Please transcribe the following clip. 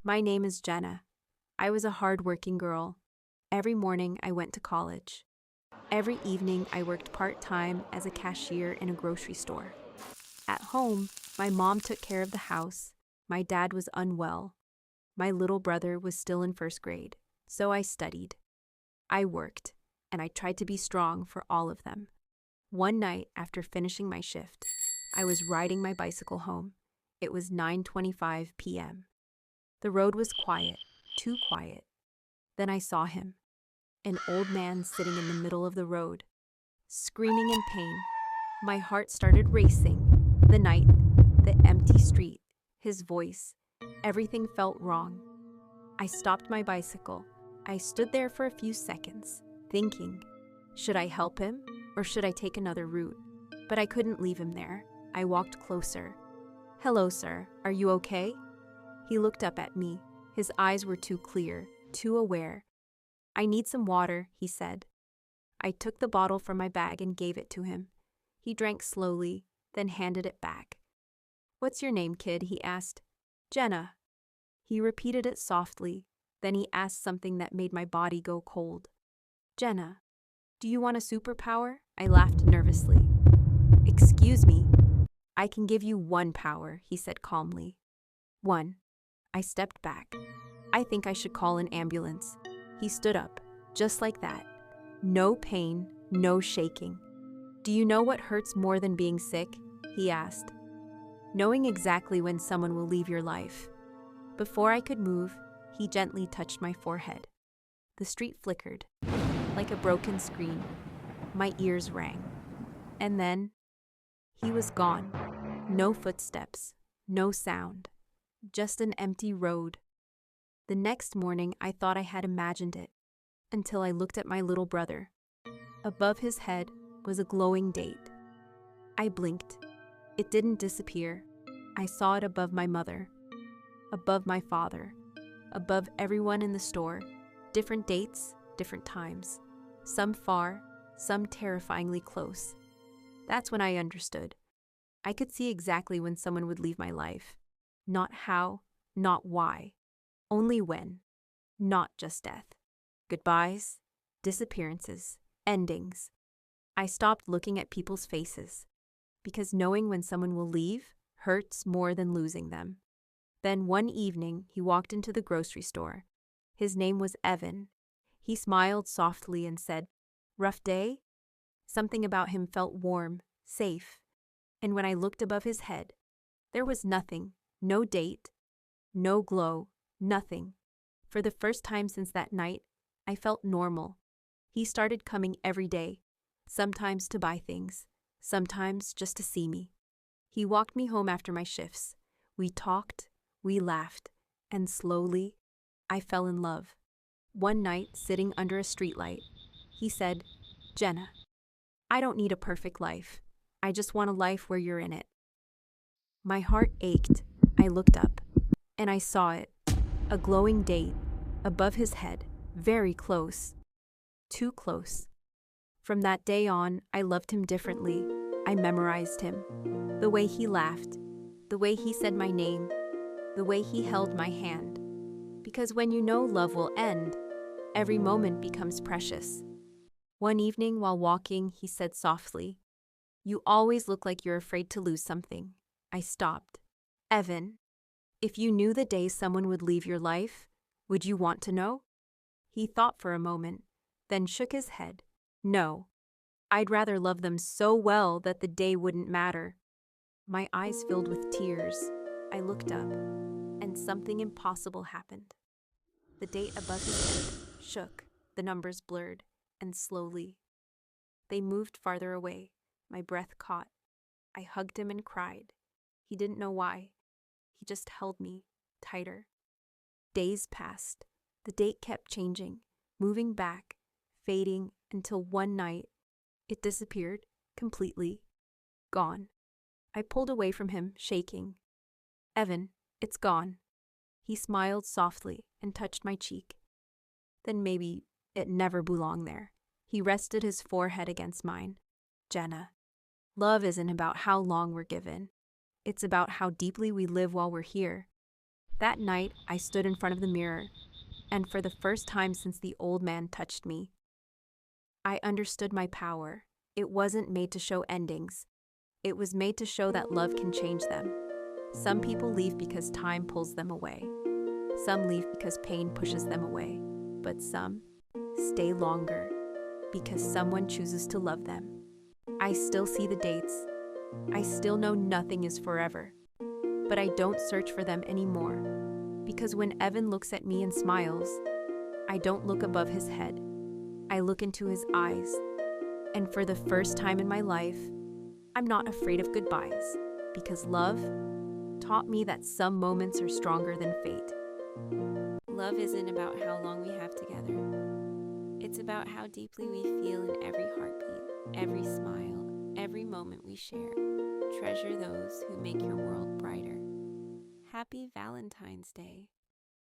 My name is Jenna. I was a hard-working girl. Every morning I went to college. Every evening I worked part-time as a cashier in a grocery store. At home, my mom took care of the house. My dad was unwell. My little brother was still in first grade, so I studied. I worked, and I tried to be strong for all of them. One night, after finishing my shift, I was riding my bicycle home. It was 9:25 p.m. The road was quiet, too quiet. Then I saw him, an old man sitting in the middle of the road, screaming in pain. My heart started racing. The night, the empty street, his voice, everything felt wrong. I stopped my bicycle. I stood there for a few seconds, thinking, should I help him or should I take another route? But I couldn't leave him there. I walked closer. Hello, sir. Are you okay? He looked up at me. His eyes were too clear, too aware. I need some water, he said. I took the bottle from my bag and gave it to him. He drank slowly, then handed it back. What's your name, kid? He asked. Jenna. He repeated it softly. Then he asked something that made my body go cold. Jenna, do you want a superpower? I laughed nervously. Excuse me. I can give you one power, he said calmly. One. I stepped back. I think I should call an ambulance. He stood up, just like that. No pain, no shaking. Do you know what hurts more than being sick? He asked. Knowing exactly when someone will leave your life. Before I could move, he gently touched my forehead. The street flickered, like a broken screen. My ears rang. And then, he was gone. No footsteps, no sound, just an empty road. The next morning, I thought I had imagined it, until I looked at my little brother. Above his head was a glowing date. I blinked. It didn't disappear. I saw it above my mother, above my father, above everyone in the store. Different dates, different times. Some far, some terrifyingly close. That's when I understood. I could see exactly when someone would leave my life. Not how, not why. Only when. Not just death. Goodbyes, disappearances, endings. I stopped looking at people's faces, because knowing when someone will leave hurts more than losing them. Then one evening, he walked into the grocery store. His name was Evan. He smiled softly and said, "Rough day?" Something about him felt warm, safe. And when I looked above his head, there was nothing, no date, no glow, nothing. For the first time since that night, I felt normal. He started coming every day, sometimes to buy things, sometimes just to see me. He walked me home after my shifts. We talked, we laughed, and slowly, I fell in love. One night, sitting under a streetlight, he said, "Jenna, I don't need a perfect life. I just want a life where you're in it." My heart ached. I looked up, and I saw it. A glowing date, above his head, very close. Too close. From that day on, I loved him differently. I memorized him. The way he laughed, the way he said my name, the way he held my hand. Because when you know love will end, every moment becomes precious. One evening while walking, he said softly, "You always look like you're afraid to lose something." I stopped. "Evan, if you knew the day someone would leave your life, would you want to know?" He thought for a moment, then shook his head. "No. I'd rather love them so well that the day wouldn't matter." My eyes filled with tears. I looked up, and something impossible happened. The date above his head shook, the numbers blurred, and slowly. They moved farther away. My breath caught. I hugged him and cried. He didn't know why. He just held me tighter. Days passed. The date kept changing, moving back, fading, until one night, it disappeared completely. Gone. I pulled away from him, shaking. "Evan, it's gone." He smiled softly and touched my cheek. Then maybe it never belonged there. He rested his forehead against mine. "Jenna, love isn't about how long we're given. It's about how deeply we live while we're here." That night, I stood in front of the mirror, and for the first time since the old man touched me, I understood my power. It wasn't made to show endings. It was made to show that love can change them. Some people leave because time pulls them away. Some leave because pain pushes them away. But some stay longer because someone chooses to love them. I still see the dates. I still know nothing is forever. But I don't search for them anymore. Because when Evan looks at me and smiles, I don't look above his head. I look into his eyes. And for the first time in my life, I'm not afraid of goodbyes. Because love taught me that some moments are stronger than fate. Love isn't about how long we have together. It's about how deeply we feel in every heartbeat, every smile, every moment we share. Treasure those who make your world brighter. Happy Valentine's Day.